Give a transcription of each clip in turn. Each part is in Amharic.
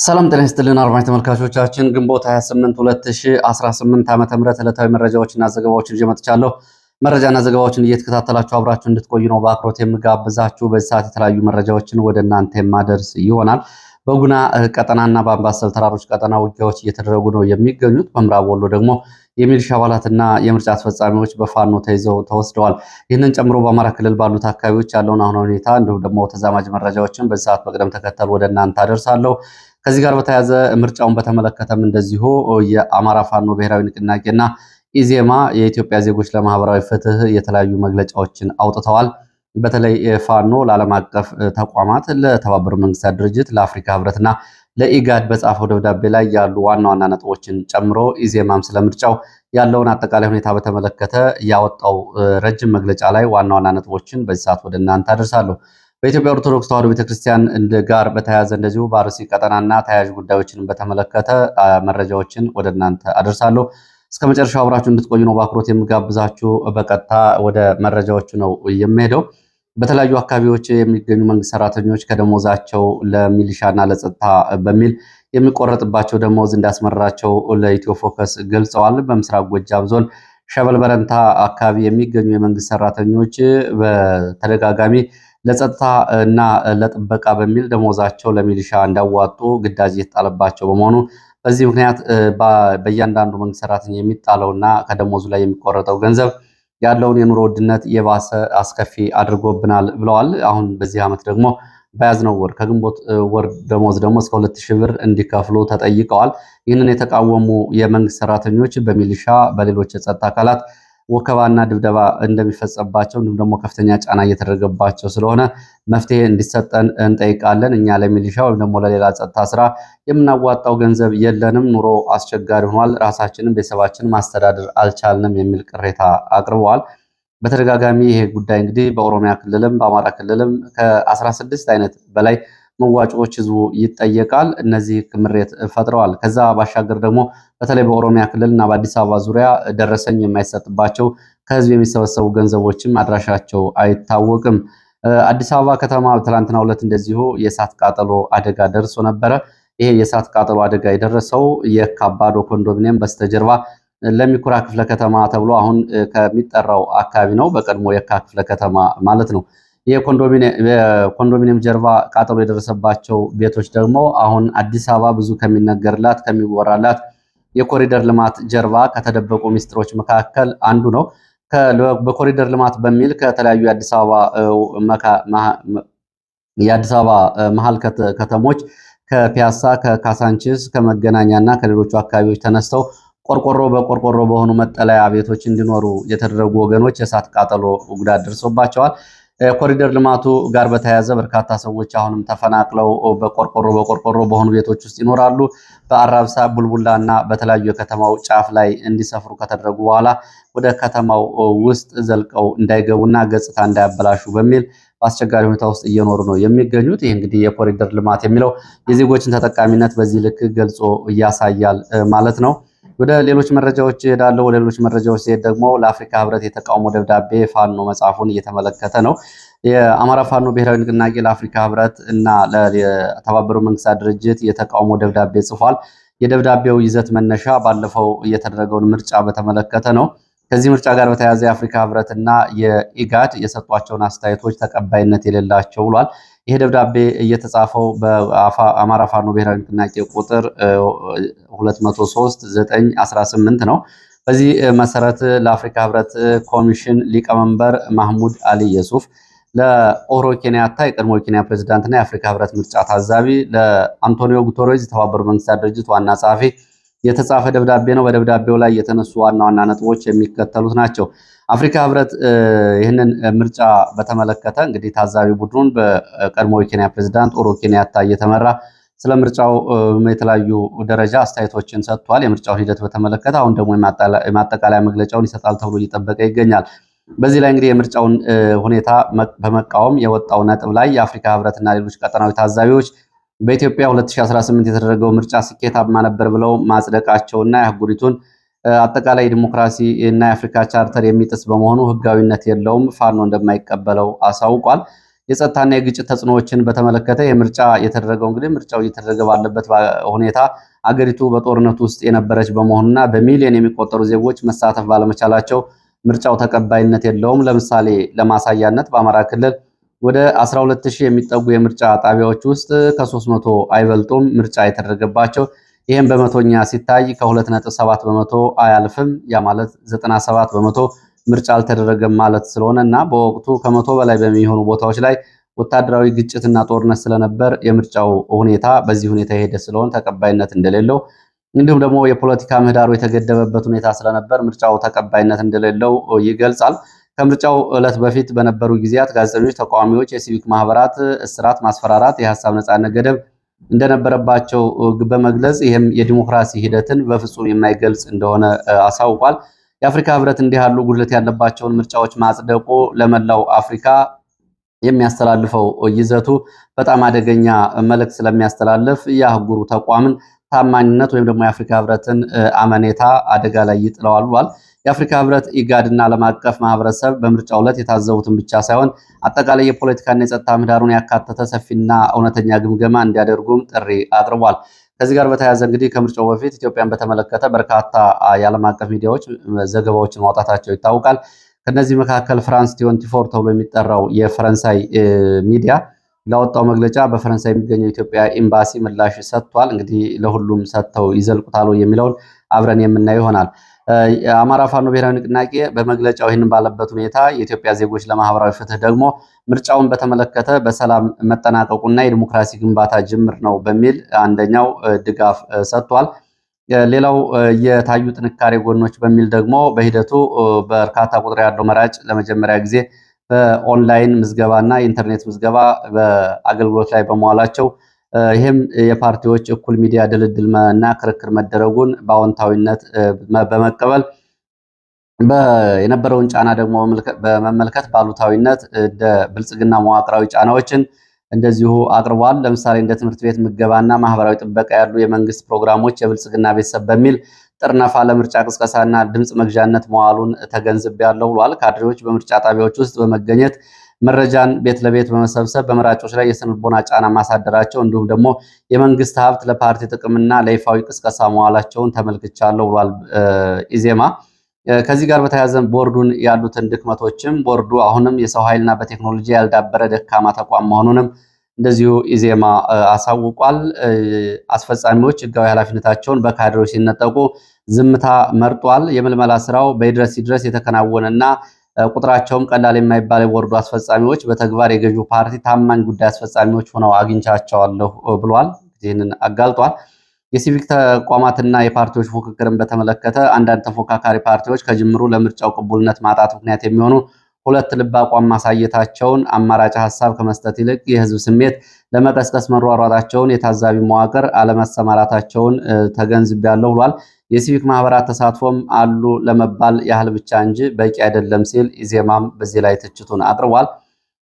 ሰላም ጤና ይስጥልን አድማጭ ተመልካቾቻችን፣ ግንቦት 28 2018 ዓ.ም ዕለታዊ መረጃዎችና ዘገባዎችን ይዤ መጥቻለሁ። መረጃና ዘገባዎችን እየተከታተላችሁ አብራችሁ እንድትቆዩ ነው በአክብሮት የምጋብዛችሁ። በዚህ ሰዓት የተለያዩ መረጃዎችን ወደ እናንተ የማደርስ ይሆናል። በጉና ቀጠናና በአምባሰል ተራሮች ቀጠና ውጊያዎች እየተደረጉ ነው የሚገኙት። በምዕራብ ወሎ ደግሞ የሚሊሻ አባላትና የምርጫ አስፈጻሚዎች በፋኖ ተይዘው ተወስደዋል። ይህንን ጨምሮ በአማራ ክልል ባሉት አካባቢዎች ያለውን አሁን ሁኔታ እንዲሁም ደግሞ ተዛማጅ መረጃዎችን በዚህ ሰዓት በቅደም ተከተል ወደ እናንተ አደርሳለሁ። ከዚህ ጋር በተያያዘ ምርጫውን በተመለከተም እንደዚሁ የአማራ ፋኖ ብሔራዊ ንቅናቄና ኢዜማ የኢትዮጵያ ዜጎች ለማህበራዊ ፍትህ የተለያዩ መግለጫዎችን አውጥተዋል። በተለይ ፋኖ ለዓለም አቀፍ ተቋማት፣ ለተባበሩት መንግስታት ድርጅት፣ ለአፍሪካ ህብረትና ለኢጋድ በጻፈው ደብዳቤ ላይ ያሉ ዋና ዋና ነጥቦችን ጨምሮ ኢዜማም ስለምርጫው ያለውን አጠቃላይ ሁኔታ በተመለከተ ያወጣው ረጅም መግለጫ ላይ ዋና ዋና ነጥቦችን በዚህ ሰዓት ወደ እናንተ አደርሳለሁ። በኢትዮጵያ ኦርቶዶክስ ተዋሕዶ ቤተክርስቲያን ጋር በተያያዘ እንደዚሁ በአርሲ ቀጠናና ተያያዥ ጉዳዮችን በተመለከተ መረጃዎችን ወደ እናንተ አደርሳለሁ። እስከ መጨረሻው አብራችሁ እንድትቆዩ ነው በአክብሮት የምጋብዛችሁ። በቀጥታ ወደ መረጃዎቹ ነው የሚሄደው። በተለያዩ አካባቢዎች የሚገኙ መንግስት ሰራተኞች ከደሞዛቸው ለሚሊሻና ለጸጥታ በሚል የሚቆረጥባቸው ደሞዝ እንዳስመራቸው ለኢትዮ ፎከስ ገልጸዋል። በምስራቅ ጎጃም ዞን ሸበል በረንታ አካባቢ የሚገኙ የመንግስት ሰራተኞች በተደጋጋሚ ለጸጥታ እና ለጥበቃ በሚል ደሞዛቸው ለሚሊሻ እንዳዋጡ ግዳጅ እየተጣለባቸው በመሆኑ በዚህ ምክንያት በእያንዳንዱ መንግስት ሰራተኛ የሚጣለውና ከደሞዙ ላይ የሚቆረጠው ገንዘብ ያለውን የኑሮ ውድነት የባሰ አስከፊ አድርጎብናል ብለዋል። አሁን በዚህ ዓመት ደግሞ በያዝነው ወር ከግንቦት ወር ደሞዝ ደግሞ እስከ 2000 ብር እንዲከፍሉ ተጠይቀዋል። ይህንን የተቃወሙ የመንግስት ሰራተኞች በሚሊሻ በሌሎች የጸጥታ አካላት ወከባና ድብደባ እንደሚፈጸምባቸው እንዲሁም ደግሞ ከፍተኛ ጫና እየተደረገባቸው ስለሆነ መፍትሄ እንዲሰጠን እንጠይቃለን። እኛ ለሚሊሻ ወይም ደግሞ ለሌላ ጸጥታ ስራ የምናዋጣው ገንዘብ የለንም፣ ኑሮ አስቸጋሪ ሆኗል፣ ራሳችንን ቤተሰባችንን ማስተዳደር አልቻልንም የሚል ቅሬታ አቅርበዋል። በተደጋጋሚ ይሄ ጉዳይ እንግዲህ በኦሮሚያ ክልልም በአማራ ክልልም ከ16 አይነት በላይ መዋጮዎች ህዝቡ ይጠየቃል። እነዚህ ምሬት ፈጥረዋል። ከዛ ባሻገር ደግሞ በተለይ በኦሮሚያ ክልል እና በአዲስ አበባ ዙሪያ ደረሰኝ የማይሰጥባቸው ከህዝብ የሚሰበሰቡ ገንዘቦችም አድራሻቸው አይታወቅም። አዲስ አበባ ከተማ ትላንትናው ዕለት እንደዚሁ የእሳት ቃጠሎ አደጋ ደርሶ ነበረ። ይሄ የእሳት ቃጠሎ አደጋ የደረሰው የካባዶ ኮንዶሚኒየም በስተጀርባ ለሚኩራ ክፍለ ከተማ ተብሎ አሁን ከሚጠራው አካባቢ ነው። በቀድሞ የካ ክፍለ ከተማ ማለት ነው። የኮንዶሚኒየም ጀርባ ቃጠሎ የደረሰባቸው ቤቶች ደግሞ አሁን አዲስ አበባ ብዙ ከሚነገርላት ከሚወራላት የኮሪደር ልማት ጀርባ ከተደበቁ ሚስጥሮች መካከል አንዱ ነው። በኮሪደር ልማት በሚል ከተለያዩ የአዲስ አበባ መሀል ከተሞች ከፒያሳ፣ ከካሳንቺስ፣ ከመገናኛ እና ከሌሎቹ አካባቢዎች ተነስተው ቆርቆሮ በቆርቆሮ በሆኑ መጠለያ ቤቶች እንዲኖሩ የተደረጉ ወገኖች የእሳት ቃጠሎ ጉዳት ደርሶባቸዋል። ኮሪደር ልማቱ ጋር በተያያዘ በርካታ ሰዎች አሁንም ተፈናቅለው በቆርቆሮ በሆኑ ቤቶች ውስጥ ይኖራሉ። በአራብሳ ቡልቡላ እና በተለያዩ የከተማው ጫፍ ላይ እንዲሰፍሩ ከተደረጉ በኋላ ወደ ከተማው ውስጥ ዘልቀው እንዳይገቡና ገጽታ እንዳያበላሹ በሚል በአስቸጋሪ ሁኔታ ውስጥ እየኖሩ ነው የሚገኙት። ይህ እንግዲህ የኮሪደር ልማት የሚለው የዜጎችን ተጠቃሚነት በዚህ ልክ ገልጾ ያሳያል ማለት ነው። ወደ ሌሎች መረጃዎች እሄዳለሁ። ወደ ሌሎች መረጃዎች ሲሄድ ደግሞ ለአፍሪካ ህብረት የተቃውሞ ደብዳቤ ፋኖ መጻፉን እየተመለከተ ነው። የአማራ ፋኖ ብሔራዊ ንቅናቄ ለአፍሪካ ህብረት እና ለተባበሩት መንግስታት ድርጅት የተቃውሞ ደብዳቤ ጽፏል። የደብዳቤው ይዘት መነሻ ባለፈው የተደረገውን ምርጫ በተመለከተ ነው። ከዚህ ምርጫ ጋር በተያያዘ የአፍሪካ ህብረትና የኢጋድ የሰጧቸውን አስተያየቶች ተቀባይነት የሌላቸው ብሏል። ይሄ ደብዳቤ እየተጻፈው በአማራ ፋኖ ብሔራዊ ንቅናቄ ቁጥር 203/9/18 ነው። በዚህ መሰረት ለአፍሪካ ህብረት ኮሚሽን ሊቀመንበር ማህሙድ አሊ የሱፍ፣ ለኦሮ ኬንያታ የቀድሞ ኬንያ ፕሬዝዳንትና የአፍሪካ ህብረት ምርጫ ታዛቢ፣ ለአንቶኒዮ ጉተሬዝ የተባበሩት መንግስታት ድርጅት ዋና ጸሐፊ የተጻፈ ደብዳቤ ነው። በደብዳቤው ላይ የተነሱ ዋና ዋና ነጥቦች የሚከተሉት ናቸው። አፍሪካ ህብረት ይህንን ምርጫ በተመለከተ እንግዲህ ታዛቢ ቡድኑን በቀድሞ የኬንያ ፕሬዝዳንት ኡሁሩ ኬንያታ እየተመራ ስለ ምርጫው የተለያዩ ደረጃ አስተያየቶችን ሰጥቷል። የምርጫውን ሂደት በተመለከተ አሁን ደግሞ የማጠቃለያ መግለጫውን ይሰጣል ተብሎ እየጠበቀ ይገኛል። በዚህ ላይ እንግዲህ የምርጫውን ሁኔታ በመቃወም የወጣው ነጥብ ላይ የአፍሪካ ህብረትና ሌሎች ቀጠናዊ ታዛቢዎች በኢትዮጵያ 2018 የተደረገው ምርጫ ስኬታማ ነበር ብለው ማጽደቃቸውና የአህጉሪቱን አጠቃላይ ዲሞክራሲ እና የአፍሪካ ቻርተር የሚጥስ በመሆኑ ህጋዊነት የለውም፣ ፋኖ እንደማይቀበለው አሳውቋል። የጸጥታና የግጭት ተጽዕኖዎችን በተመለከተ የምርጫ የተደረገው እንግዲህ ምርጫው እየተደረገ ባለበት ሁኔታ አገሪቱ በጦርነት ውስጥ የነበረች በመሆኑና በሚሊዮን የሚቆጠሩ ዜጎች መሳተፍ ባለመቻላቸው ምርጫው ተቀባይነት የለውም። ለምሳሌ ለማሳያነት በአማራ ክልል ወደ 12000 የሚጠጉ የምርጫ ጣቢያዎች ውስጥ ከ300 አይበልጡም ምርጫ የተደረገባቸው። ይህም በመቶኛ ሲታይ ከ2.7 በመቶ አያልፍም። ያ ማለት 97 በመቶ ምርጫ አልተደረገም ማለት ስለሆነ እና በወቅቱ ከመቶ በላይ በሚሆኑ ቦታዎች ላይ ወታደራዊ ግጭትና ጦርነት ስለነበር የምርጫው ሁኔታ በዚህ ሁኔታ የሄደ ስለሆነ ተቀባይነት እንደሌለው እንዲሁም ደግሞ የፖለቲካ ምህዳሩ የተገደበበት ሁኔታ ስለነበር ምርጫው ተቀባይነት እንደሌለው ይገልጻል። ከምርጫው ዕለት በፊት በነበሩ ጊዜያት ጋዜጠኞች፣ ተቃዋሚዎች፣ የሲቪክ ማህበራት እስራት፣ ማስፈራራት፣ የሀሳብ ነጻነት ገደብ እንደነበረባቸው በመግለጽ ይህም የዲሞክራሲ ሂደትን በፍጹም የማይገልጽ እንደሆነ አሳውቋል። የአፍሪካ ህብረት እንዲህ ያሉ ጉድለት ያለባቸውን ምርጫዎች ማጽደቁ ለመላው አፍሪካ የሚያስተላልፈው ይዘቱ በጣም አደገኛ መልእክት ስለሚያስተላልፍ የአህጉሩ ተቋምን ታማኝነት ወይም ደግሞ የአፍሪካ ህብረትን አመኔታ አደጋ ላይ ይጥለዋል ብሏል። የአፍሪካ ህብረት ኢጋድና ዓለም አቀፍ ማህበረሰብ በምርጫው ዕለት የታዘቡትን ብቻ ሳይሆን አጠቃላይ የፖለቲካና የጸጥታ ምህዳሩን ያካተተ ሰፊና እውነተኛ ግምገማ እንዲያደርጉም ጥሪ አቅርቧል። ከዚህ ጋር በተያያዘ እንግዲህ ከምርጫው በፊት ኢትዮጵያን በተመለከተ በርካታ የዓለም አቀፍ ሚዲያዎች ዘገባዎችን ማውጣታቸው ይታወቃል። ከነዚህ መካከል ፍራንስ 24 ተብሎ የሚጠራው የፈረንሳይ ሚዲያ ላወጣው መግለጫ በፈረንሳይ የሚገኘው የኢትዮጵያ ኤምባሲ ምላሽ ሰጥቷል። እንግዲህ ለሁሉም ሰጥተው ይዘልቁታል የሚለውን አብረን የምናየው ይሆናል። የአማራ ፋኖ ብሔራዊ ንቅናቄ በመግለጫው ይህንን ባለበት ሁኔታ የኢትዮጵያ ዜጎች ለማህበራዊ ፍትህ ደግሞ ምርጫውን በተመለከተ በሰላም መጠናቀቁና የዲሞክራሲ ግንባታ ጅምር ነው በሚል አንደኛው ድጋፍ ሰጥቷል። ሌላው የታዩ ጥንካሬ ጎኖች በሚል ደግሞ በሂደቱ በርካታ ቁጥር ያለው መራጭ ለመጀመሪያ ጊዜ በኦንላይን ምዝገባና የኢንተርኔት ምዝገባ በአገልግሎት ላይ በመዋላቸው ይህም የፓርቲዎች እኩል ሚዲያ ድልድል እና ክርክር መደረጉን በአዎንታዊነት በመቀበል የነበረውን ጫና ደግሞ በመመልከት ባሉታዊነት እንደ ብልጽግና መዋቅራዊ ጫናዎችን እንደዚሁ አቅርቧል። ለምሳሌ እንደ ትምህርት ቤት ምገባና ማህበራዊ ጥበቃ ያሉ የመንግስት ፕሮግራሞች የብልጽግና ቤተሰብ በሚል ጥርነፋ ለምርጫ ቅስቀሳና ድምፅ መግዣነት መዋሉን ተገንዝቤያለሁ ብሏል። ካድሬዎች በምርጫ ጣቢያዎች ውስጥ በመገኘት መረጃን ቤት ለቤት በመሰብሰብ በመራጮች ላይ የስነልቦና ጫና ማሳደራቸው እንዲሁም ደግሞ የመንግስት ሀብት ለፓርቲ ጥቅምና ለይፋዊ ቅስቀሳ መዋላቸውን ተመልክቻለሁ ብሏል ኢዜማ። ከዚህ ጋር በተያያዘ ቦርዱን ያሉትን ድክመቶችም ቦርዱ አሁንም የሰው ኃይልና በቴክኖሎጂ ያልዳበረ ደካማ ተቋም መሆኑንም እንደዚሁ ኢዜማ አሳውቋል። አስፈጻሚዎች ህጋዊ ኃላፊነታቸውን በካድሬዎች ሲነጠቁ ዝምታ መርጧል። የምልመላ ስራው በይድረስ ይድረስ የተከናወነና ቁጥራቸውም ቀላል የማይባል የቦርዱ አስፈጻሚዎች በተግባር የገዢው ፓርቲ ታማኝ ጉዳይ አስፈጻሚዎች ሆነው አግኝቻቸዋለሁ ብሏል። ይህንን አጋልጧል። የሲቪክ ተቋማትና የፓርቲዎች ፉክክርን በተመለከተ አንዳንድ ተፎካካሪ ፓርቲዎች ከጅምሩ ለምርጫው ቅቡልነት ማጣት ምክንያት የሚሆኑ ሁለት ልብ አቋም ማሳየታቸውን፣ አማራጭ ሀሳብ ከመስጠት ይልቅ የህዝብ ስሜት ለመቀስቀስ መሯሯጣቸውን፣ የታዛቢ መዋቅር አለመሰማራታቸውን ተገንዝቤያለሁ ብሏል። የሲቪክ ማህበራት ተሳትፎም አሉ ለመባል ያህል ብቻ እንጂ በቂ አይደለም ሲል ኢዜማም በዚህ ላይ ትችቱን አቅርቧል።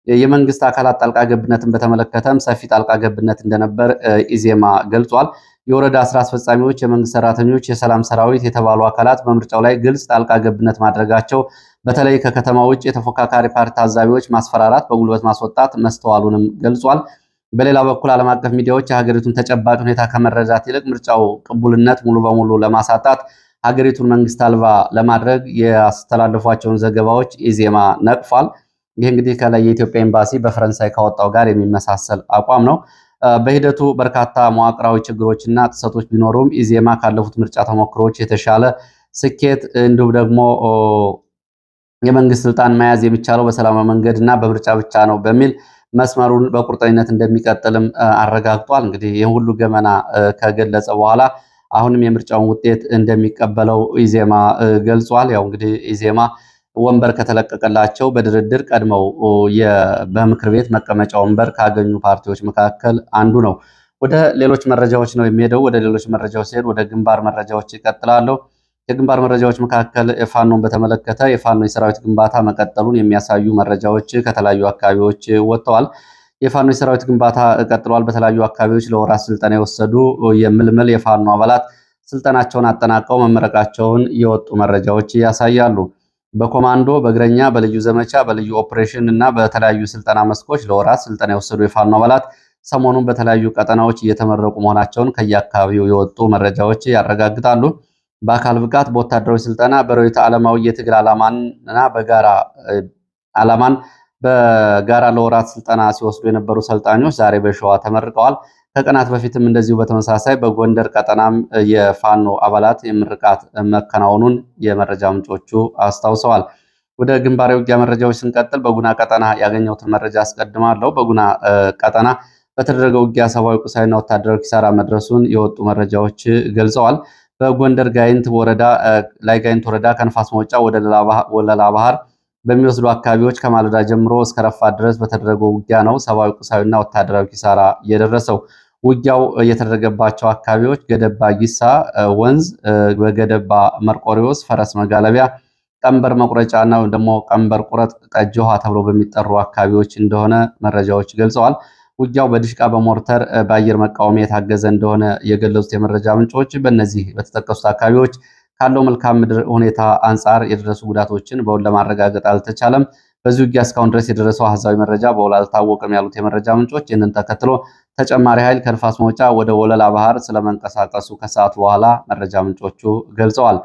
የመንግስት አካላት ጣልቃ ገብነትን በተመለከተም ሰፊ ጣልቃ ገብነት እንደነበር ኢዜማ ገልጿል። የወረዳ ስራ አስፈጻሚዎች፣ የመንግስት ሰራተኞች፣ የሰላም ሰራዊት የተባሉ አካላት በምርጫው ላይ ግልጽ ጣልቃ ገብነት ማድረጋቸው በተለይ ከከተማ ውጭ የተፎካካሪ ፓርቲ ታዛቢዎች ማስፈራራት፣ በጉልበት ማስወጣት መስተዋሉንም ገልጿል። በሌላ በኩል ዓለም አቀፍ ሚዲያዎች የሀገሪቱን ተጨባጭ ሁኔታ ከመረዳት ይልቅ ምርጫው ቅቡልነት ሙሉ በሙሉ ለማሳጣት ሀገሪቱን መንግስት አልባ ለማድረግ ያስተላለፏቸውን ዘገባዎች ኢዜማ ነቅፏል። ይህ እንግዲህ ከላይ የኢትዮጵያ ኤምባሲ በፈረንሳይ ካወጣው ጋር የሚመሳሰል አቋም ነው። በሂደቱ በርካታ መዋቅራዊ ችግሮችና ጥሰቶች ቢኖሩም ኢዜማ ካለፉት ምርጫ ተሞክሮች የተሻለ ስኬት እንዲሁም ደግሞ የመንግስት ስልጣን መያዝ የሚቻለው በሰላማዊ መንገድ እና በምርጫ ብቻ ነው በሚል መስመሩን በቁርጠኝነት እንደሚቀጥልም አረጋግጧል። እንግዲህ ይህን ሁሉ ገመና ከገለጸ በኋላ አሁንም የምርጫውን ውጤት እንደሚቀበለው ኢዜማ ገልጿል። ያው እንግዲህ ኢዜማ ወንበር ከተለቀቀላቸው በድርድር ቀድመው በምክር ቤት መቀመጫ ወንበር ካገኙ ፓርቲዎች መካከል አንዱ ነው። ወደ ሌሎች መረጃዎች ነው የሚሄደው። ወደ ሌሎች መረጃዎች ሲሄድ ወደ ግንባር መረጃዎች ይቀጥላለሁ። የግንባር መረጃዎች መካከል ፋኖን በተመለከተ የፋኖ የሰራዊት ግንባታ መቀጠሉን የሚያሳዩ መረጃዎች ከተለያዩ አካባቢዎች ወጥተዋል። የፋኖ የሰራዊት ግንባታ ቀጥሏል። በተለያዩ አካባቢዎች ለወራት ስልጠና የወሰዱ የምልምል የፋኖ አባላት ስልጠናቸውን አጠናቀው መመረቃቸውን የወጡ መረጃዎች ያሳያሉ። በኮማንዶ፣ በእግረኛ፣ በልዩ ዘመቻ፣ በልዩ ኦፕሬሽን እና በተለያዩ ስልጠና መስኮች ለወራት ስልጠና የወሰዱ የፋኖ አባላት ሰሞኑን በተለያዩ ቀጠናዎች እየተመረቁ መሆናቸውን ከየአካባቢው የወጡ መረጃዎች ያረጋግጣሉ። በአካል ብቃት፣ በወታደራዊ ስልጠና፣ በርዕዮተ ዓለማዊ የትግል ዓላማን በጋራ ለወራት ስልጠና ሲወስዱ የነበሩ ሰልጣኞች ዛሬ በሸዋ ተመርቀዋል። ከቀናት በፊትም እንደዚሁ በተመሳሳይ በጎንደር ቀጠናም የፋኖ አባላት የምርቃት መከናወኑን የመረጃ ምንጮቹ አስታውሰዋል። ወደ ግንባር ውጊያ መረጃዎች ስንቀጥል በጉና ቀጠና ያገኘሁትን መረጃ አስቀድማለሁ። በጉና ቀጠና በተደረገው ውጊያ ሰብአዊ፣ ቁሳዊና ወታደራዊ ኪሳራ መድረሱን የወጡ መረጃዎች ገልጸዋል። በጎንደር ጋይንት ወረዳ ከንፋስ መውጫ ወደ ወለላ ባህር በሚወስዱ አካባቢዎች ከማለዳ ጀምሮ እስከ ረፋት ድረስ በተደረገው ውጊያ ነው ሰብአዊ፣ ቁሳዊና ወታደራዊ ኪሳራ የደረሰው። ውጊያው የተደረገባቸው አካባቢዎች ገደባ ጊሳ ወንዝ፣ በገደባ መርቆሪዎስ፣ ፈረስ መጋለቢያ፣ ቀንበር መቁረጫና ወይም ደግሞ ቀንበር ቁረጥ ጠጅ ውሃ ተብሎ በሚጠሩ አካባቢዎች እንደሆነ መረጃዎች ገልጸዋል። ውጊያው በድሽቃ በሞርተር በአየር መቃወሚያ የታገዘ እንደሆነ የገለጹት የመረጃ ምንጮች በእነዚህ በተጠቀሱት አካባቢዎች ካለው መልክዓ ምድር ሁኔታ አንጻር የደረሱ ጉዳቶችን በውል ለማረጋገጥ አልተቻለም። በዚህ ውጊያ እስካሁን ድረስ የደረሰው አሃዛዊ መረጃ በውል አልታወቀም ያሉት የመረጃ ምንጮች ይህንን ተከትሎ ተጨማሪ ኃይል ከንፋስ መውጫ ወደ ወለላ ባህር ስለመንቀሳቀሱ ከሰዓቱ በኋላ መረጃ ምንጮቹ ገልጸዋል።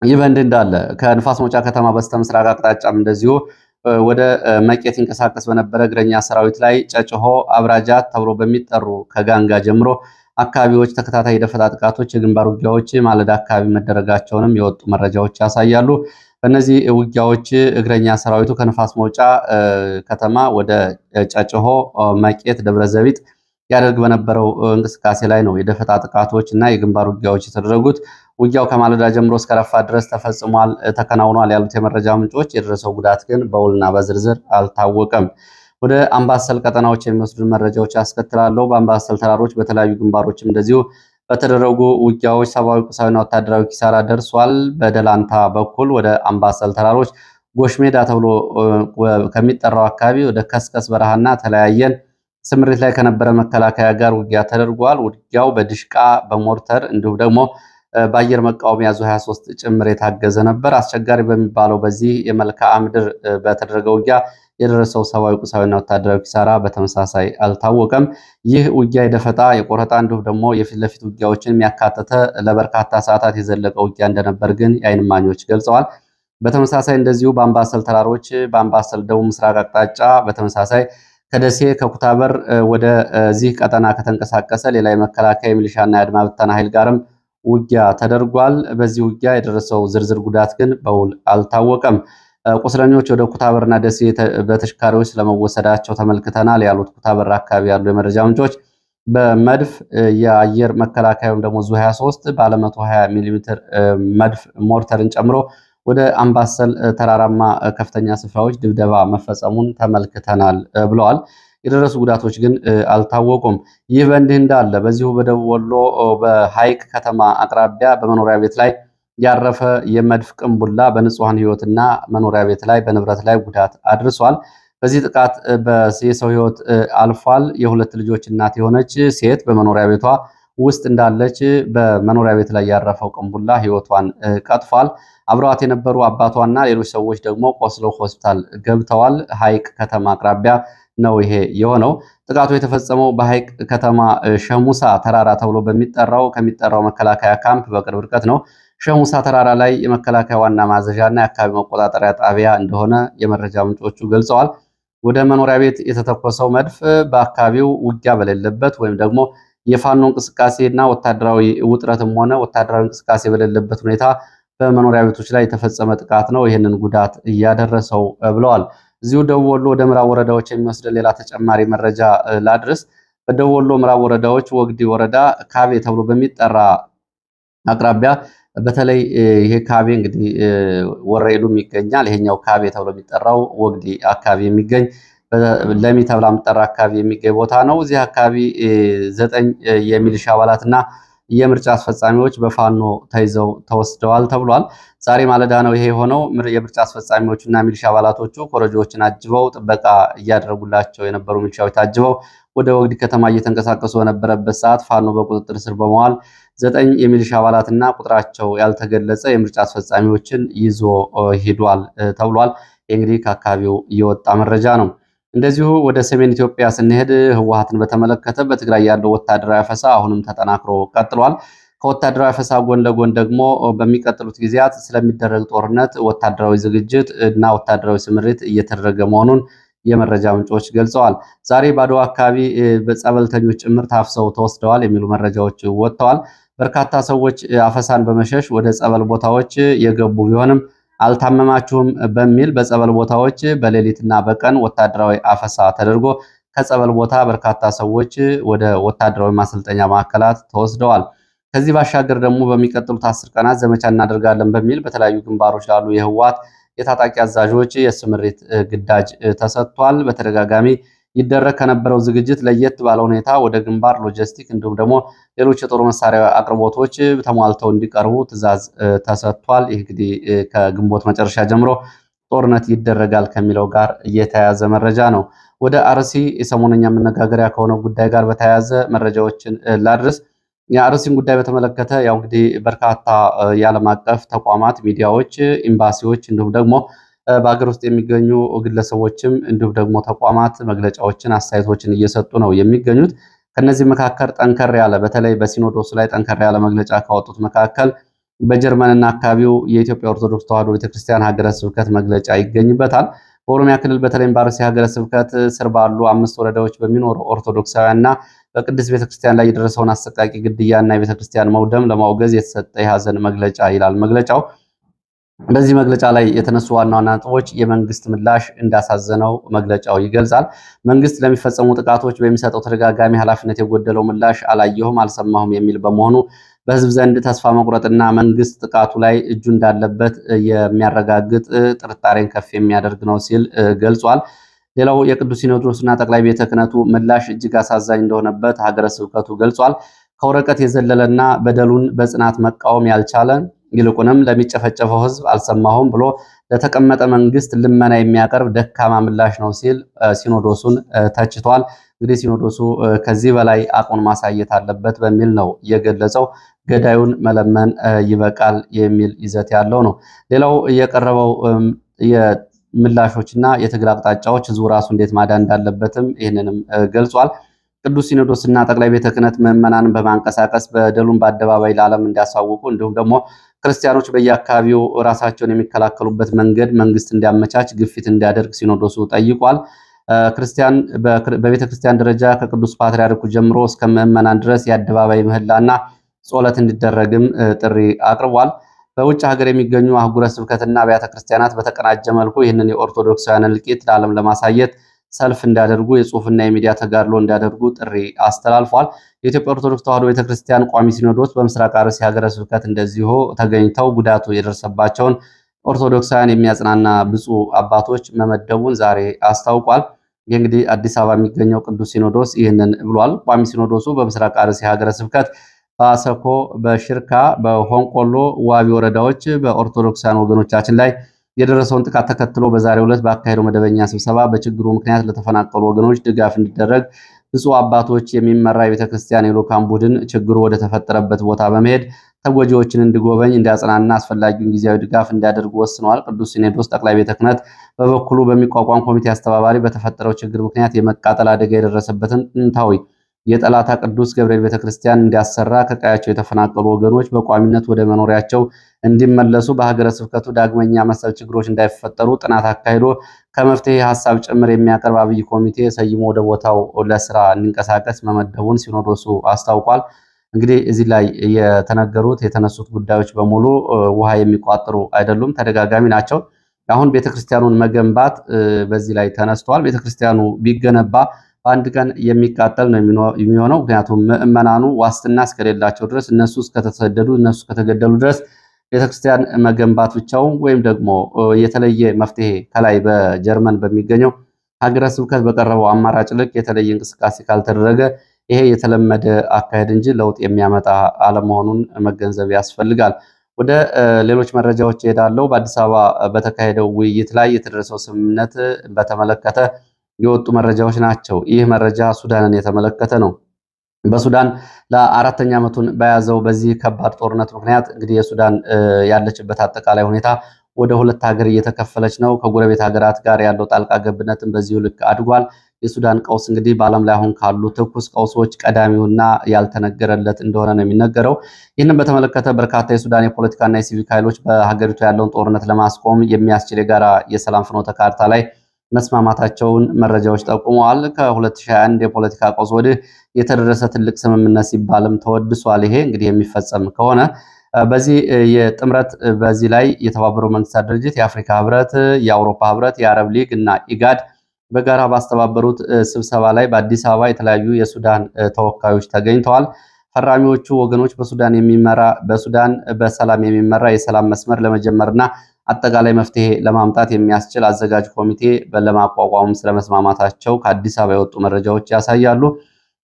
ይህ በእንዲህ እንዳለ ከንፋስ መውጫ ከተማ በስተምስራቅ አቅጣጫም እንደዚሁ ወደ መቄት ይንቀሳቀስ በነበረ እግረኛ ሰራዊት ላይ ጨጭሆ፣ አብራጃት ተብሎ በሚጠሩ ከጋንጋ ጀምሮ አካባቢዎች ተከታታይ የደፈጣ ጥቃቶች፣ የግንባር ውጊያዎች ማለዳ አካባቢ መደረጋቸውንም የወጡ መረጃዎች ያሳያሉ። በእነዚህ ውጊያዎች እግረኛ ሰራዊቱ ከንፋስ መውጫ ከተማ ወደ ጨጭሆ፣ መቄት፣ ደብረዘቢጥ ያደርግ በነበረው እንቅስቃሴ ላይ ነው የደፈጣ ጥቃቶች እና የግንባር ውጊያዎች የተደረጉት። ውጊያው ከማለዳ ጀምሮ እስከ ረፋት ድረስ ተከናውኗል ያሉት የመረጃ ምንጮች የደረሰው ጉዳት ግን በውልና በዝርዝር አልታወቀም። ወደ አምባሰል ቀጠናዎች የሚወስዱ መረጃዎች ያስከትላለሁ። በአምባሰል ተራሮች በተለያዩ ግንባሮችም እንደዚሁ በተደረጉ ውጊያዎች ሰብአዊ፣ ቁሳዊና ወታደራዊ ኪሳራ ደርሷል። በደላንታ በኩል ወደ አምባሰል ተራሮች ጎሽሜዳ ተብሎ ከሚጠራው አካባቢ ወደ ከስከስ በረሃና ተለያየን ስምሪት ላይ ከነበረ መከላከያ ጋር ውጊያ ተደርጓል። ውጊያው በድሽቃ በሞርተር እንዲሁም ደግሞ በአየር መቃወሚያ ዙ 23 ጭምር የታገዘ ነበር። አስቸጋሪ በሚባለው በዚህ የመልክዓ ምድር በተደረገ ውጊያ የደረሰው ሰብአዊ፣ ቁሳዊና ወታደራዊ ኪሳራ በተመሳሳይ አልታወቀም። ይህ ውጊያ የደፈጣ፣ የቆረጣ እንዲሁም ደግሞ የፊት ለፊት ውጊያዎችን የሚያካተተ ለበርካታ ሰዓታት የዘለቀ ውጊያ እንደነበር ግን የዓይን እማኞች ገልጸዋል። በተመሳሳይ እንደዚሁ በአምባሰል ተራሮች በአምባሰል ደቡብ ምስራቅ አቅጣጫ በተመሳሳይ ከደሴ ከኩታበር ወደዚህ ቀጠና ከተንቀሳቀሰ ሌላ የመከላከያ የሚሊሻና የአድማ ብተና ኃይል ጋርም ውጊያ ተደርጓል። በዚህ ውጊያ የደረሰው ዝርዝር ጉዳት ግን በውል አልታወቀም። ቁስለኞች ወደ ኩታበርና ደሴ በተሽካሪዎች ስለመወሰዳቸው ተመልክተናል ያሉት ኩታበር አካባቢ ያሉ የመረጃ ምንጮች በመድፍ የአየር መከላከያ ወይም ደግሞ ዙ 23 ባለ 120 ሚሜ መድፍ ሞርተርን ጨምሮ ወደ አምባሰል ተራራማ ከፍተኛ ስፍራዎች ድብደባ መፈጸሙን ተመልክተናል ብለዋል። የደረሱ ጉዳቶች ግን አልታወቁም። ይህ በእንዲህ እንዳለ በዚሁ በደቡብ ወሎ በሐይቅ ከተማ አቅራቢያ በመኖሪያ ቤት ላይ ያረፈ የመድፍ ቅንቡላ በንጹሐን ሕይወትና መኖሪያ ቤት ላይ በንብረት ላይ ጉዳት አድርሷል። በዚህ ጥቃት የሰው ሕይወት አልፏል። የሁለት ልጆች እናት የሆነች ሴት በመኖሪያ ቤቷ ውስጥ እንዳለች በመኖሪያ ቤት ላይ ያረፈው ቅንቡላ ሕይወቷን ቀጥፏል። አብረዋት የነበሩ አባቷና ሌሎች ሰዎች ደግሞ ቆስለው ሆስፒታል ገብተዋል። ሐይቅ ከተማ አቅራቢያ ነው ይሄ የሆነው። ጥቃቱ የተፈጸመው በሐይቅ ከተማ ሸሙሳ ተራራ ተብሎ ከሚጠራው መከላከያ ካምፕ በቅርብ ርቀት ነው። ሸሙሳ ተራራ ላይ የመከላከያ ዋና ማዘዣና የአካባቢ መቆጣጠሪያ ጣቢያ እንደሆነ የመረጃ ምንጮቹ ገልጸዋል። ወደ መኖሪያ ቤት የተተኮሰው መድፍ በአካባቢው ውጊያ በሌለበት ወይም ደግሞ የፋኖ እንቅስቃሴና ወታደራዊ ውጥረትም ሆነ ወታደራዊ እንቅስቃሴ በሌለበት ሁኔታ በመኖሪያ ቤቶች ላይ የተፈጸመ ጥቃት ነው ይህንን ጉዳት እያደረሰው ብለዋል። እዚሁ ደቡብ ወሎ ወደ ምዕራብ ወረዳዎች የሚወስድ ሌላ ተጨማሪ መረጃ ላድርስ። በደቡብ ወሎ ምዕራብ ወረዳዎች ወግዲ ወረዳ ካቤ ተብሎ በሚጠራ አቅራቢያ በተለይ ይሄ ካቤ እንግዲህ ወረኢሉም ይገኛል። ይሄኛው ካቤ ተብሎ የሚጠራው ወግዲ አካባቢ የሚገኝ ለሚ ተብላ የምትጠራ አካባቢ የሚገኝ ቦታ ነው። እዚህ አካባቢ 9 የሚሊሻ አባላትና የምርጫ አስፈጻሚዎች በፋኖ ተይዘው ተወስደዋል ተብሏል። ዛሬ ማለዳ ነው ይሄ የሆነው። የምርጫ አስፈጻሚዎቹና ሚሊሻ አባላቶቹ ኮረጆዎችን አጅበው ጥበቃ እያደረጉላቸው የነበሩ ሚሊሻዎች ታጅበው ወደ ወግዲ ከተማ እየተንቀሳቀሱ በነበረበት ሰዓት ፋኖ በቁጥጥር ስር በመዋል 9 የሚሊሻ አባላትና ቁጥራቸው ያልተገለጸ የምርጫ አስፈጻሚዎችን ይዞ ሄዷል ተብሏል። እንግዲህ ከአካባቢው እየወጣ መረጃ ነው። እንደዚሁ ወደ ሰሜን ኢትዮጵያ ስንሄድ ህወሓትን በተመለከተ በትግራይ ያለው ወታደራዊ አፈሳ አሁንም ተጠናክሮ ቀጥሏል። ከወታደራዊ አፈሳ ጎን ለጎን ደግሞ በሚቀጥሉት ጊዜያት ስለሚደረግ ጦርነት ወታደራዊ ዝግጅት እና ወታደራዊ ስምሪት እየተደረገ መሆኑን የመረጃ ምንጮች ገልጸዋል። ዛሬ በአድዋ አካባቢ በጸበልተኞች ጭምር ታፍሰው ተወስደዋል የሚሉ መረጃዎች ወጥተዋል። በርካታ ሰዎች አፈሳን በመሸሽ ወደ ጸበል ቦታዎች የገቡ ቢሆንም አልታመማችሁም በሚል በጸበል ቦታዎች በሌሊትና በቀን ወታደራዊ አፈሳ ተደርጎ ከጸበል ቦታ በርካታ ሰዎች ወደ ወታደራዊ ማሰልጠኛ ማዕከላት ተወስደዋል። ከዚህ ባሻገር ደግሞ በሚቀጥሉት 10 ቀናት ዘመቻ እናደርጋለን በሚል በተለያዩ ግንባሮች ላሉ የህወሓት የታጣቂ አዛዦች የስምሪት ግዳጅ ተሰጥቷል። በተደጋጋሚ ይደረግ ከነበረው ዝግጅት ለየት ባለ ሁኔታ ወደ ግንባር ሎጂስቲክ እንዲሁም ደግሞ ሌሎች የጦር መሳሪያ አቅርቦቶች ተሟልተው እንዲቀርቡ ትዕዛዝ ተሰጥቷል። ይህ እንግዲህ ከግንቦት መጨረሻ ጀምሮ ጦርነት ይደረጋል ከሚለው ጋር የተያያዘ መረጃ ነው። ወደ አርሲ ሰሞነኛ መነጋገሪያ ከሆነው ጉዳይ ጋር በተያያዘ መረጃዎችን ላድርስ። የአርሲን ጉዳይ በተመለከተ ያው እንግዲህ በርካታ የዓለም አቀፍ ተቋማት፣ ሚዲያዎች፣ ኤምባሲዎች እንዲሁም ደግሞ በሀገር ውስጥ የሚገኙ ግለሰቦችም እንዲሁም ደግሞ ተቋማት መግለጫዎችን፣ አስተያየቶችን እየሰጡ ነው የሚገኙት። ከነዚህ መካከል ጠንከር ያለ በተለይ በሲኖዶሱ ላይ ጠንከር ያለ መግለጫ ካወጡት መካከል በጀርመንና አካባቢው የኢትዮጵያ ኦርቶዶክስ ተዋሕዶ ቤተክርስቲያን ሀገረ ስብከት መግለጫ ይገኝበታል። በኦሮሚያ ክልል በተለይም በአርሲ ሀገረ ስብከት ስር ባሉ 5 ወረዳዎች በሚኖሩ ኦርቶዶክሳውያንና በቅድስት ቤተክርስቲያን ላይ የደረሰውን አሰቃቂ ግድያና የቤተክርስቲያን መውደም ለማውገዝ የተሰጠ የሀዘን መግለጫ ይላል መግለጫው። በዚህ መግለጫ ላይ የተነሱ ዋና ዋና ነጥቦች የመንግስት ምላሽ እንዳሳዘነው መግለጫው ይገልጻል። መንግስት ለሚፈጸሙ ጥቃቶች በሚሰጠው ተደጋጋሚ ኃላፊነት የጎደለው ምላሽ አላየሁም፣ አልሰማሁም የሚል በመሆኑ በህዝብ ዘንድ ተስፋ መቁረጥና መንግስት ጥቃቱ ላይ እጁ እንዳለበት የሚያረጋግጥ ጥርጣሬን ከፍ የሚያደርግ ነው ሲል ገልጿል። ሌላው የቅዱስ ሲኖዶስና ጠቅላይ ቤተ ክህነቱ ምላሽ እጅግ አሳዛኝ እንደሆነበት ሀገረ ስብከቱ ገልጿል። ከወረቀት የዘለለና በደሉን በጽናት መቃወም ያልቻለ ይልቁንም ለሚጨፈጨፈው ህዝብ አልሰማሁም ብሎ ለተቀመጠ መንግስት ልመና የሚያቀርብ ደካማ ምላሽ ነው ሲል ሲኖዶሱን ተችቷል። እንግዲህ ሲኖዶሱ ከዚህ በላይ አቅሙን ማሳየት አለበት በሚል ነው የገለጸው። ገዳዩን መለመን ይበቃል የሚል ይዘት ያለው ነው። ሌላው የቀረበው የምላሾችና የትግል አቅጣጫዎች ህዝቡ ራሱ እንዴት ማዳን እንዳለበትም ይህንንም ገልጿል። ቅዱስ ሲኖዶስና ጠቅላይ ቤተ ክህነት ምዕመናንን በማንቀሳቀስ በደሉን በአደባባይ ለዓለም እንዲያሳውቁ እንዲሁም ደግሞ ክርስቲያኖች በየአካባቢው ራሳቸውን የሚከላከሉበት መንገድ መንግስት እንዲያመቻች ግፊት እንዲያደርግ ሲኖዶሱ ጠይቋል። ክርስቲያን በቤተ ክርስቲያን ደረጃ ከቅዱስ ፓትርያርኩ ጀምሮ እስከ ምዕመናን ድረስ የአደባባይ ምህላና ጸሎት እንዲደረግም ጥሪ አቅርቧል። በውጭ ሀገር የሚገኙ አህጉረ ስብከትና አብያተ ክርስቲያናት በተቀናጀ መልኩ ይህንን የኦርቶዶክሳውያን እልቂት ለዓለም ለማሳየት ሰልፍ እንዲያደርጉ የጽሁፍና የሚዲያ ተጋድሎ እንዲያደርጉ ጥሪ አስተላልፏል። የኢትዮጵያ ኦርቶዶክስ ተዋሕዶ ቤተክርስቲያን ቋሚ ሲኖዶስ በምስራቅ አርሲ ሀገረ ስብከት እንደዚሁ ተገኝተው ጉዳቱ የደረሰባቸውን ኦርቶዶክሳውያን የሚያጽናና ብፁዕ አባቶች መመደቡን ዛሬ አስታውቋል። ይህ እንግዲህ አዲስ አበባ የሚገኘው ቅዱስ ሲኖዶስ ይህንን ብሏል። ቋሚ ሲኖዶሱ በምስራቅ አርሲ ሀገረ ስብከት በአሰኮ፣ በሽርካ፣ በሆንቆሎ ዋቢ ወረዳዎች በኦርቶዶክሳውያን ወገኖቻችን ላይ የደረሰውን ጥቃት ተከትሎ በዛሬው ዕለት ባካሄደው መደበኛ ስብሰባ በችግሩ ምክንያት ለተፈናቀሉ ወገኖች ድጋፍ እንዲደረግ ብፁዕ አባቶች የሚመራ የቤተክርስቲያን የልዑካን ቡድን ችግሩ ወደ ተፈጠረበት ቦታ በመሄድ ተጎጂዎችን እንዲጎበኝ፣ እንዲያጽናና አስፈላጊውን ጊዜያዊ ድጋፍ እንዲያደርጉ ወስነዋል። ቅዱስ ሲኖዶስ ጠቅላይ ቤተ ክህነት በበኩሉ በሚቋቋም ኮሚቴ አስተባባሪ በተፈጠረው ችግር ምክንያት የመቃጠል አደጋ የደረሰበትን ጥንታዊ የጠላታ ቅዱስ ገብርኤል ቤተክርስቲያን እንዲያሰራ፣ ከቀያቸው የተፈናቀሉ ወገኖች በቋሚነት ወደ መኖሪያቸው እንዲመለሱ፣ በሀገረ ስብከቱ ዳግመኛ መሰል ችግሮች እንዳይፈጠሩ ጥናት አካሂዶ ከመፍትሄ ሀሳብ ጭምር የሚያቀርብ አብይ ኮሚቴ ሰይሞ ወደ ቦታው ለስራ እንዲንቀሳቀስ መመደቡን ሲኖዶሱ አስታውቋል። እንግዲህ እዚህ ላይ የተነሱት ጉዳዮች በሙሉ ውሃ የሚቋጥሩ አይደሉም፣ ተደጋጋሚ ናቸው። አሁን ቤተክርስቲያኑን መገንባት በዚህ ላይ ተነስቷል። ቤተክርስቲያኑ ቢገነባ በአንድ ቀን የሚቃጠል ነው የሚሆነው። ምክንያቱም ምዕመናኑ ዋስትና እስከሌላቸው ድረስ፣ እነሱ እስከተሰደዱ፣ እነሱ እስከተገደሉ ድረስ ቤተክርስቲያን መገንባት ብቻውን ወይም ደግሞ የተለየ መፍትሄ ከላይ በጀርመን በሚገኘው ሀገረ ስብከት በቀረበው አማራጭ ልክ የተለየ እንቅስቃሴ ካልተደረገ ይሄ የተለመደ አካሄድ እንጂ ለውጥ የሚያመጣ አለመሆኑን መገንዘብ ያስፈልጋል። ወደ ሌሎች መረጃዎች እሄዳለሁ። በአዲስ አበባ በተካሄደው ውይይት ላይ የተደረሰው ስምምነት በተመለከተ የወጡ መረጃዎች ናቸው። ይህ መረጃ ሱዳንን የተመለከተ ነው። በሱዳን ለአራተኛ ዓመቱን በያዘው በዚህ ከባድ ጦርነት ምክንያት እንግዲህ የሱዳን ያለችበት አጠቃላይ ሁኔታ ወደ ሁለት ሀገር እየተከፈለች ነው። ከጎረቤት ሀገራት ጋር ያለው ጣልቃ ገብነትም በዚሁ ልክ አድጓል። የሱዳን ቀውስ እንግዲህ በዓለም ላይ አሁን ካሉ ትኩስ ቀውሶች ቀዳሚውና ያልተነገረለት እንደሆነ ነው የሚነገረው። ይህንን በተመለከተ በርካታ የሱዳን የፖለቲካና የሲቪክ ኃይሎች በሀገሪቱ ያለውን ጦርነት ለማስቆም የሚያስችል የጋራ የሰላም ፍኖተ ካርታ ላይ መስማማታቸውን መረጃዎች ጠቁመዋል። ከ2021 የፖለቲካ ቀውስ ወዲህ የተደረሰ ትልቅ ስምምነት ሲባልም ተወድሷል። ይሄ እንግዲህ የሚፈጸም ከሆነ በዚህ የጥምረት በዚህ ላይ የተባበሩት መንግስታት ድርጅት፣ የአፍሪካ ህብረት፣ የአውሮፓ ህብረት፣ የአረብ ሊግ እና ኢጋድ በጋራ ባስተባበሩት ስብሰባ ላይ በአዲስ አበባ የተለያዩ የሱዳን ተወካዮች ተገኝተዋል። ፈራሚዎቹ ወገኖች በሱዳን በሰላም የሚመራ የሰላም መስመር ለመጀመርና አጠቃላይ መፍትሄ ለማምጣት የሚያስችል አዘጋጅ ኮሚቴ ለማቋቋም ስለመስማማታቸው ከአዲስ አበባ የወጡ መረጃዎች ያሳያሉ።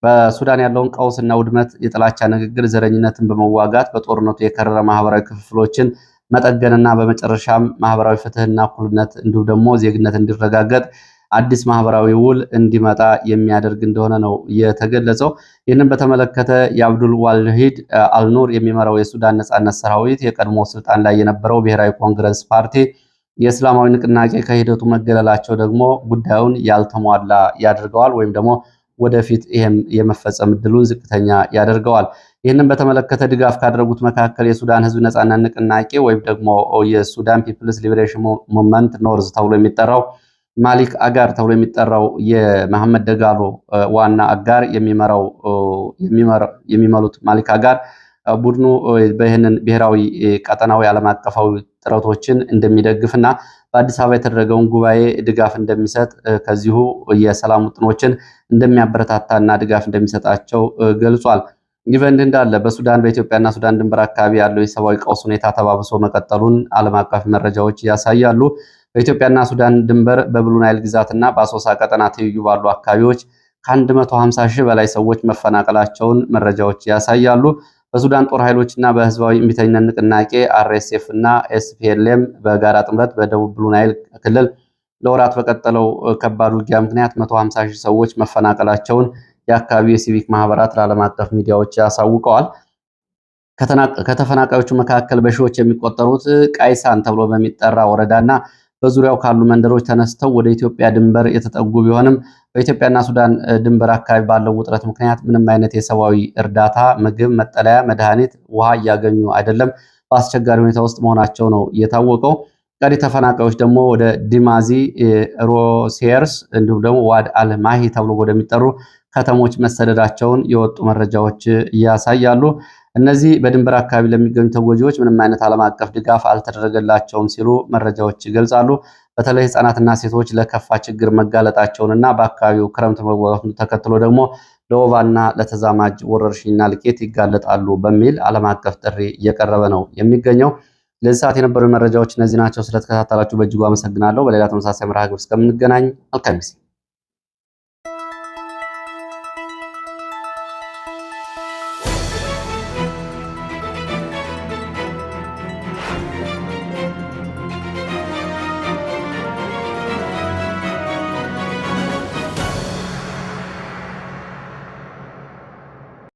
በሱዳን ያለውን ቀውስና ውድመት፣ የጥላቻ ንግግር፣ ዘረኝነትን በመዋጋት በጦርነቱ የከረረ ማህበራዊ ክፍፍሎችን መጠገንና በመጨረሻም ማህበራዊ ፍትህና እኩልነት እንዲሁም ደግሞ ዜግነት እንዲረጋገጥ አዲስ ማህበራዊ ውል እንዲመጣ የሚያደርግ እንደሆነ ነው የተገለጸው። ይህንን በተመለከተ የአብዱል ዋሂድ አልኑር የሚመራው የሱዳን ነጻነት ሰራዊት የቀድሞ ስልጣን ላይ የነበረው ብሔራዊ ኮንግረስ ፓርቲ የእስላማዊ ንቅናቄ ከሂደቱ መገለላቸው ደግሞ ጉዳዩን ያልተሟላ ያደርገዋል ወይም ደግሞ ወደፊት ይሄም የመፈጸም እድሉን ዝቅተኛ ያደርገዋል። ይህንን በተመለከተ ድጋፍ ካደረጉት መካከል የሱዳን ህዝብ ነጻነት ንቅናቄ ወይም ደግሞ የሱዳን ፒፕልስ ሊበሬሽን ሙቭመንት ኖርዝ ተብሎ የሚጠራው ማሊክ አጋር ተብሎ የሚጠራው የመሐመድ ደጋሎ ዋና አጋር የሚመሩት ማሊክ አጋር ቡድኑ በይህንን ብሔራዊ ቀጠናዊ ዓለም አቀፋዊ ጥረቶችን እንደሚደግፍና በአዲስ አበባ የተደረገውን ጉባኤ ድጋፍ እንደሚሰጥ ከዚሁ የሰላም ውጥኖችን እንደሚያበረታታና ድጋፍ እንደሚሰጣቸው ገልጿል። ይህ በእንዲህ እንዳለ በሱዳን በኢትዮጵያና ሱዳን ድንበር አካባቢ ያለው የሰብአዊ ቀውስ ሁኔታ ተባብሶ መቀጠሉን ዓለም አቀፍ መረጃዎች ያሳያሉ። በኢትዮጵያና ሱዳን ድንበር በብሉ ናይል ግዛትና በአሶሳ ቀጠና ትይዩ ባሉ አካባቢዎች ከ150 ሺህ በላይ ሰዎች መፈናቀላቸውን መረጃዎች ያሳያሉ። በሱዳን ጦር ኃይሎችና በህዝባዊ እምቢተኝነት ንቅናቄ አርኤስኤፍ እና ኤስፒኤልኤም በጋራ ጥምረት በደቡብ ብሉ ናይል ክልል ለወራት በቀጠለው ከባድ ውጊያ ምክንያት 150 ሺህ ሰዎች መፈናቀላቸውን የአካባቢው የሲቪክ ማህበራት ለዓለም አቀፍ ሚዲያዎች ያሳውቀዋል። ከተፈናቃዮቹ መካከል በሺዎች የሚቆጠሩት ቃይሳን ተብሎ በሚጠራ ወረዳና በዙሪያው ካሉ መንደሮች ተነስተው ወደ ኢትዮጵያ ድንበር የተጠጉ ቢሆንም በኢትዮጵያና ሱዳን ድንበር አካባቢ ባለው ውጥረት ምክንያት ምንም አይነት የሰብአዊ እርዳታ፣ ምግብ፣ መጠለያ፣ መድኃኒት፣ ውሃ እያገኙ አይደለም። በአስቸጋሪ ሁኔታ ውስጥ መሆናቸው ነው የታወቀው። ቀሪ ተፈናቃዮች ደግሞ ወደ ዲማዚ፣ ሮሲየርስ እንዲሁም ደግሞ ዋድ አልማሂ ተብሎ ወደሚጠሩ ከተሞች መሰደዳቸውን የወጡ መረጃዎች ያሳያሉ። እነዚህ በድንበር አካባቢ ለሚገኙ ተጎጂዎች ምንም አይነት ዓለም አቀፍ ድጋፍ አልተደረገላቸውም ሲሉ መረጃዎች ይገልጻሉ። በተለይ ህፃናትና ሴቶች ለከፋ ችግር መጋለጣቸውንና በአካባቢው ክረምት መግባቱን ተከትሎ ደግሞ ለወባና ለተዛማጅ ወረርሽኝና ልቄት ይጋለጣሉ በሚል ዓለም አቀፍ ጥሪ እየቀረበ ነው የሚገኘው። ለዚህ ሰዓት የነበሩ መረጃዎች እነዚህ ናቸው። ስለተከታተላችሁ በእጅጉ አመሰግናለሁ። በሌላ ተመሳሳይ መርሃ ግብር እስከምንገናኝ መልካም ጊዜ